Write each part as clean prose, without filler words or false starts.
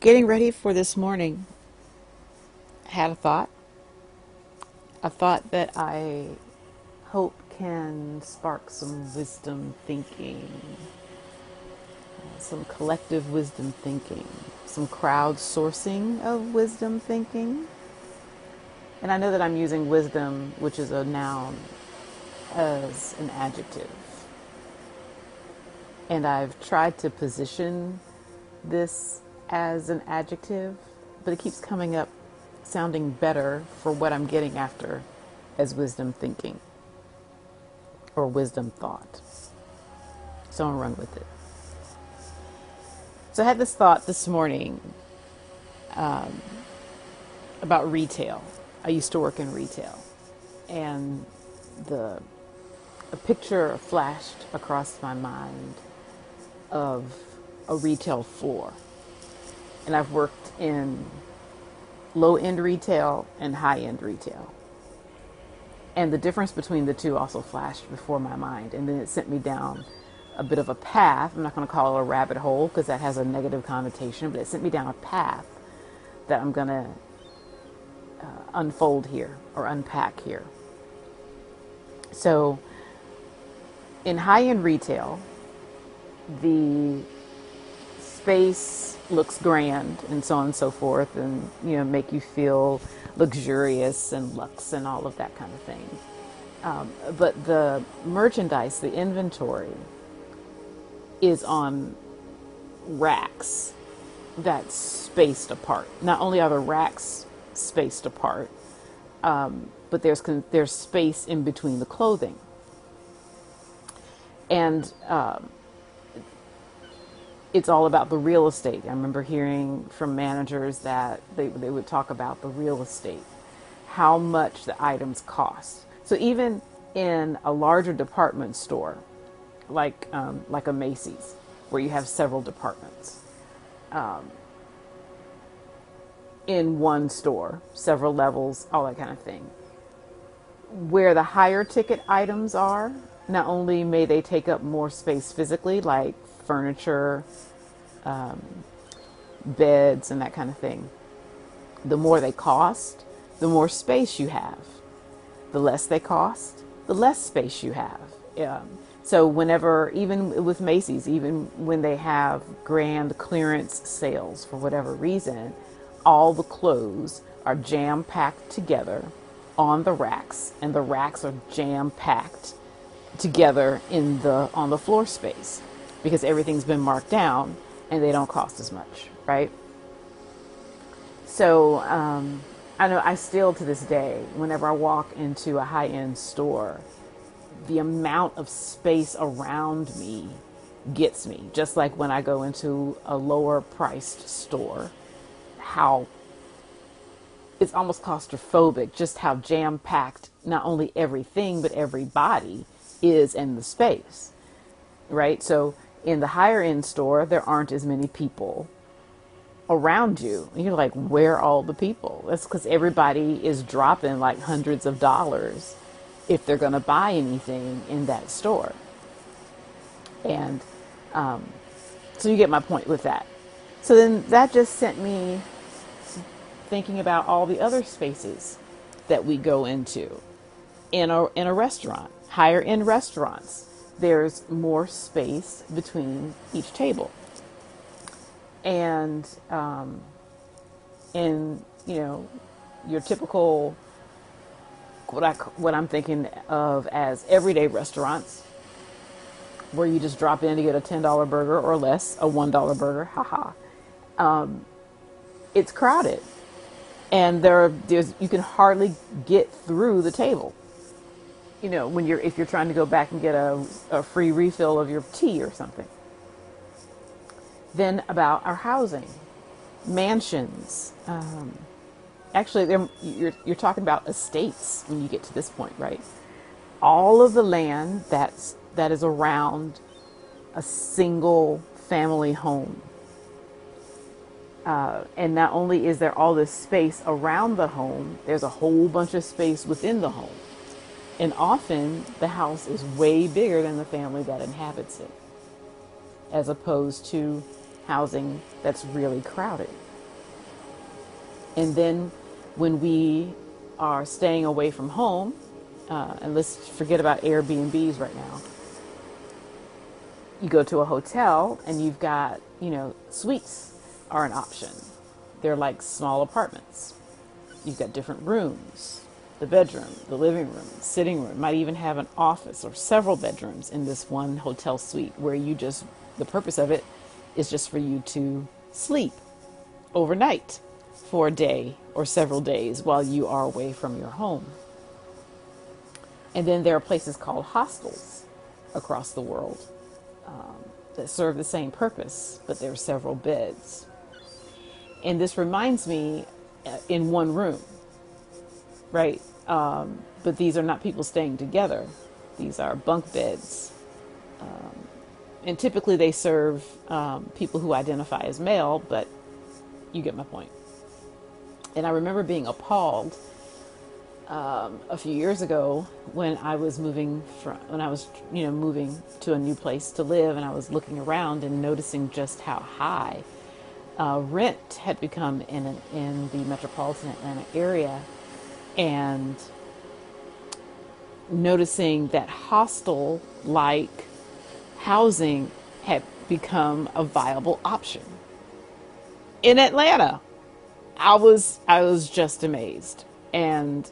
Getting ready for this morning, I had a thought that I hope can spark some wisdom thinking, some collective wisdom thinking, some crowdsourcing of wisdom thinking. And I know that I'm using wisdom, which is a noun, as an adjective. And I've tried to position this as an adjective, but it keeps coming up sounding better for what I'm getting after as wisdom thinking or wisdom thought. So I'll run with it. So I had this thought this morning about retail. I used to work in retail, and a picture flashed across my mind of a retail floor. And I've worked in low-end retail and high-end retail. And the difference between the two also flashed before my mind. And then it sent me down a bit of a path. I'm not going to call it a rabbit hole because that has a negative connotation, but it sent me down a path that I'm going to unfold here or unpack here. So in high-end retail, the space looks grand and so on and so forth, and make you feel luxurious and luxe and all of that kind of thing. But the merchandise, the inventory, is on racks that's spaced apart. Not only are the racks spaced apart, but there's space in between the clothing. And it's all about the real estate. I remember hearing from managers that they would talk about the real estate, how much the items cost. So even in a larger department store, like a Macy's, where you have several departments, in one store, several levels, all that kind of thing, where the higher ticket items are, not only may they take up more space physically, like furniture, beds and that kind of thing, the more they cost, the more space you have. The less they cost, the less space you have. So whenever, even with Macy's, even when they have grand clearance sales for whatever reason, all the clothes are jam-packed together on the racks, and the racks are jam-packed together on the floor space, because everything's been marked down and they don't cost as much, right? So I know I still, to this day, whenever I walk into a high-end store, the amount of space around me gets me. Just like when I go into a lower priced store, how it's almost claustrophobic, just how jam-packed not only everything but everybody is in the space, right? So in the higher end store, there aren't as many people around you. And you're like, where are all the people? That's because everybody is dropping like hundreds of dollars if they're going to buy anything in that store. And so you get my point with that. So then that just sent me thinking about all the other spaces that we go into in a restaurant. Higher end restaurants, there's more space between each table. And in your typical, what I'm thinking of as everyday restaurants, where you just drop in to get a $10 burger or less, a $1 burger, it's crowded, and you can hardly get through the table. If you're trying to go back and get a free refill of your tea or something. Then about our housing, mansions. Actually, you're talking about estates when you get to this point, right? All of the land that is around a single family home. And not only is there all this space around the home, there's a whole bunch of space within the home. And often the house is way bigger than the family that inhabits it, as opposed to housing that's really crowded. And then when we are staying away from home, and let's forget about Airbnbs right now, you go to a hotel and you've got, suites are an option. They're like small apartments. You've got different rooms, the bedroom, the living room, sitting room, might even have an office or several bedrooms in this one hotel suite where the purpose of it is just for you to sleep overnight for a day or several days while you are away from your home. And then there are places called hostels across the world that serve the same purpose, but there are several beds. And this reminds me in one room, right? But these are not people staying together. These are bunk beds. And typically they serve people who identify as male, but you get my point. And I remember being appalled a few years ago when I was moving to a new place to live, and I was looking around and noticing just how high rent had become in the metropolitan Atlanta area, and noticing that hostel-like housing had become a viable option in Atlanta. I was just amazed. And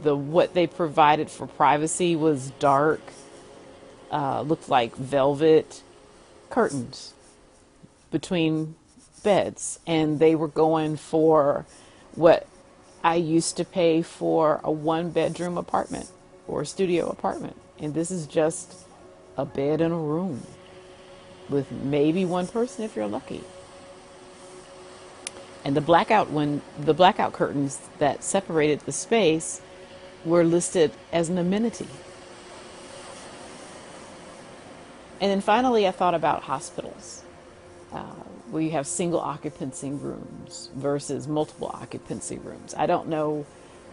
what they provided for privacy was dark, looked like velvet curtains between beds, and they were going for what I used to pay for a one-bedroom apartment or a studio apartment. And this is just a bed in a room with maybe one person if you're lucky. And the blackout curtains that separated the space were listed as an amenity. And then finally, I thought about hospitals, where you have single occupancy rooms versus multiple occupancy rooms. I don't know,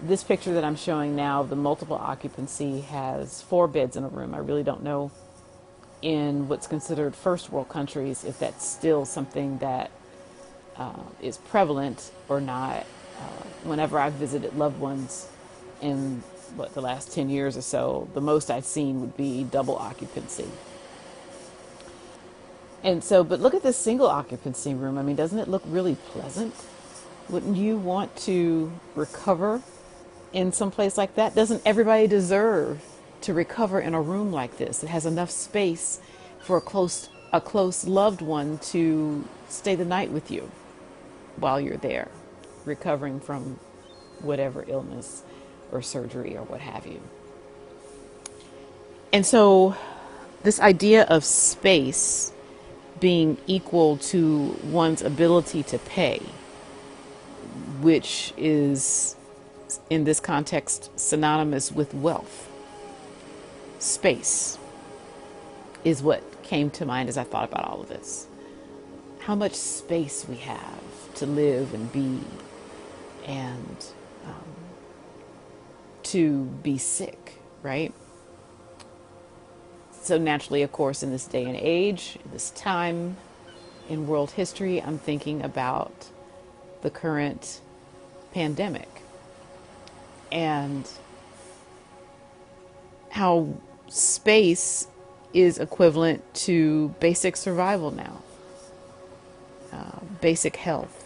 this picture that I'm showing now, the multiple occupancy has 4 beds in a room. I really don't know in what's considered first world countries if that's still something that is prevalent or not. Whenever I've visited loved ones in the last 10 years or so, the most I've seen would be double occupancy. And so, but look at this single occupancy room. I mean, doesn't it look really pleasant? Wouldn't you want to recover in some place like that? Doesn't everybody deserve to recover in a room like this? It has enough space for a close loved one to stay the night with you while you're there, recovering from whatever illness or surgery or what have you. And so this idea of space being equal to one's ability to pay, which is in this context synonymous with wealth. Space is what came to mind as I thought about all of this. How much space we have to live and be, and to be sick, right? So naturally, of course, in this day and age, this time in world history, I'm thinking about the current pandemic and how space is equivalent to basic survival now, basic health,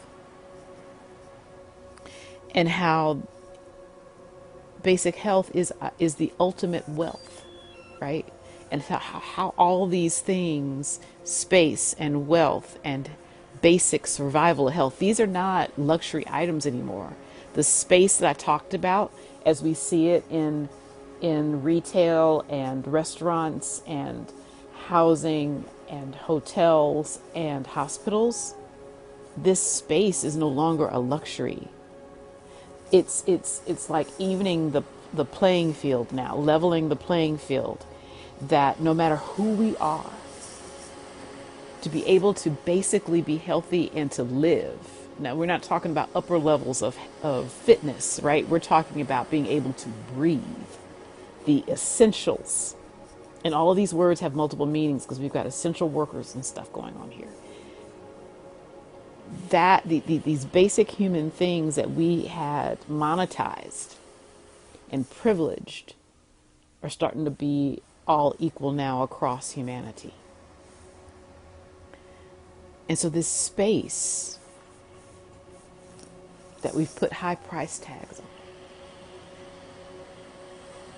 and how basic health is the ultimate wealth, right? And how all these things, space and wealth and basic survival health, these are not luxury items anymore. The space that I talked about, as we see it in retail and restaurants and housing and hotels and hospitals, this space is no longer a luxury. It's like evening the playing field now, leveling the playing field, that no matter who we are, to be able to basically be healthy and to live. Now, we're not talking about upper levels of fitness, right? We're talking about being able to breathe, the essentials. And all of these words have multiple meanings because we've got essential workers and stuff going on here. that these basic human things that we had monetized and privileged are starting to be all equal now across humanity. And so this space that we've put high price tags on,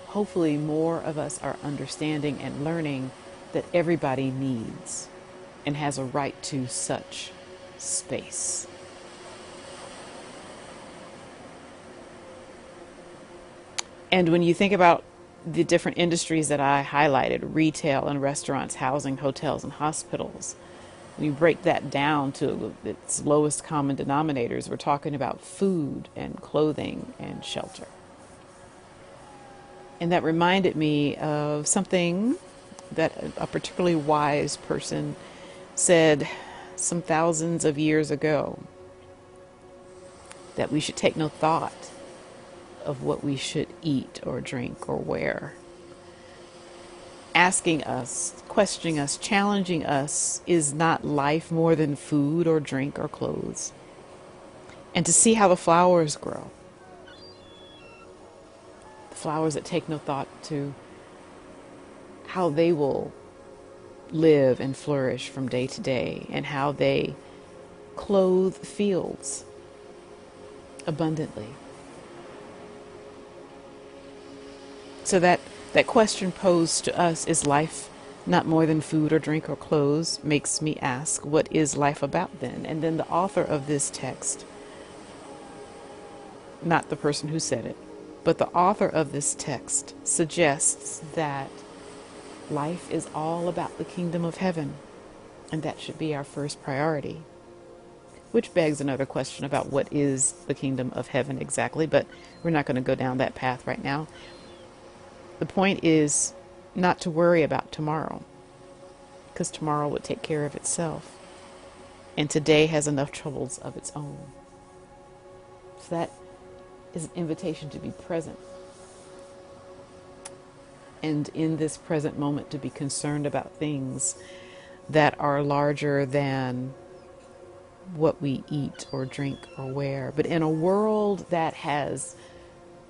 hopefully more of us are understanding and learning that everybody needs and has a right to such space. And when you think about the different industries that I highlighted, retail and restaurants, housing, hotels, and hospitals, when you break that down to its lowest common denominators, we're talking about food and clothing and shelter. And that reminded me of something that a particularly wise person said some thousands of years ago, that we should take no thought of what we should eat or drink or wear. Asking us, questioning us, challenging us, is not life more than food or drink or clothes? And to see how the flowers grow. The flowers that take no thought to how they will live and flourish from day to day, and how they clothe fields abundantly. So that question posed to us, is life not more than food or drink or clothes, makes me ask, what is life about then? And then the author of this text, not the person who said it, but the author of this text suggests that life is all about the kingdom of heaven, and that should be our first priority. Which begs another question about what is the kingdom of heaven exactly, but we're not going to go down that path right now. The point is not to worry about tomorrow, because tomorrow would take care of itself, and today has enough troubles of its own. So that is an invitation to be present, and in this present moment to be concerned about things that are larger than what we eat or drink or wear. But in a world that has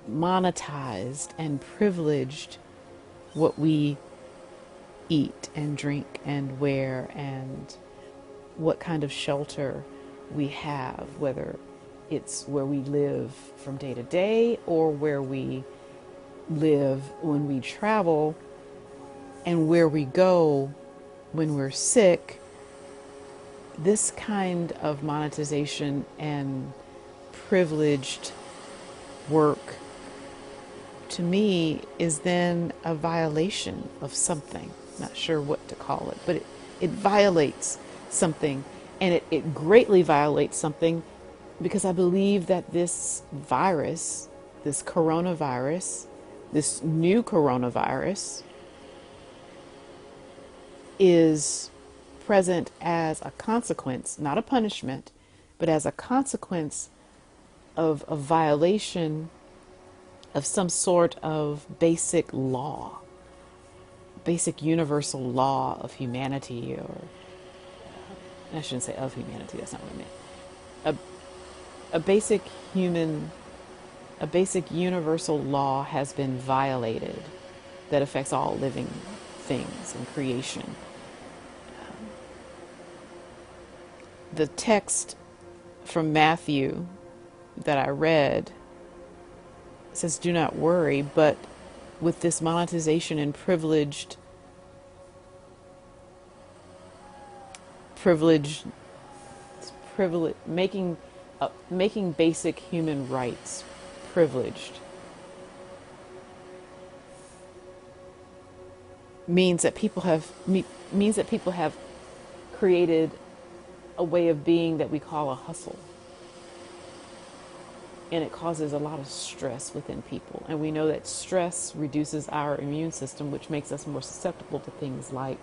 monetized and privileged what we eat and drink and wear, and what kind of shelter we have, whether it's where we live from day to day or where we live when we travel, and where we go when we're sick, this kind of monetization and privileged work, to me, is then a violation of something. Not sure what to call it, but it violates something, and it greatly violates something, because I believe that this virus, this coronavirus, this new coronavirus, is present as a consequence, not a punishment, but as a consequence of a violation of some sort of basic law, basic universal law of humanity, or I shouldn't say of humanity, that's not what I meant. A basic universal law has been violated that affects all living things and creation. The text from Matthew that I read says, do not worry, but with this monetization and making basic human rights privileged means that people have created a way of being that we call a hustle. And it causes a lot of stress within people. And we know that stress reduces our immune system, which makes us more susceptible to things like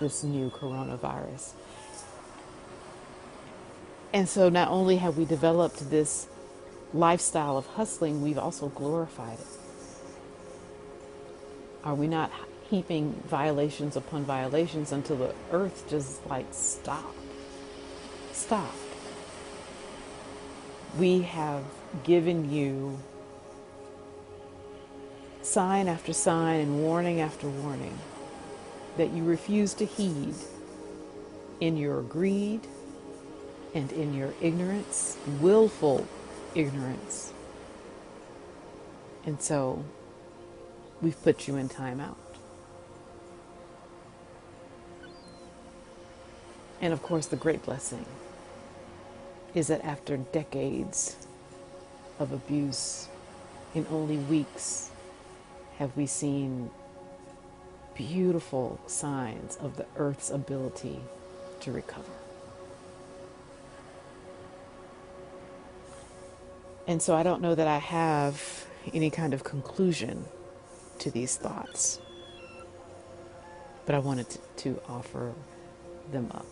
this new coronavirus. And so not only have we developed this lifestyle of hustling, we've also glorified it. Are we not heaping violations upon violations until the earth just stop? stop. We have given you sign after sign and warning after warning that you refuse to heed in your greed and in your ignorance, willful ignorance. And so we've put you in timeout. And of course, the great blessing is that after decades of abuse, in only weeks have we seen beautiful signs of the earth's ability to recover. And so I don't know that I have any kind of conclusion to these thoughts, but I wanted to offer them up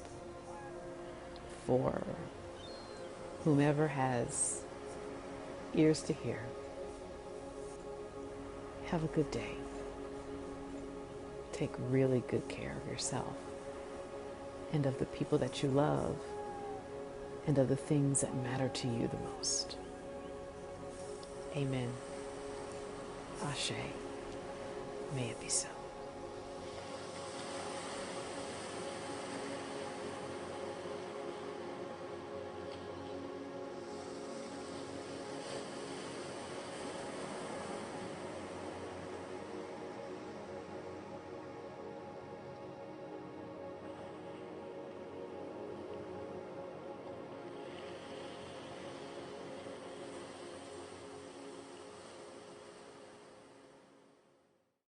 for whomever has ears to hear. Have a good day. Take really good care of yourself and of the people that you love and of the things that matter to you the most. Amen. Ashe. May it be so.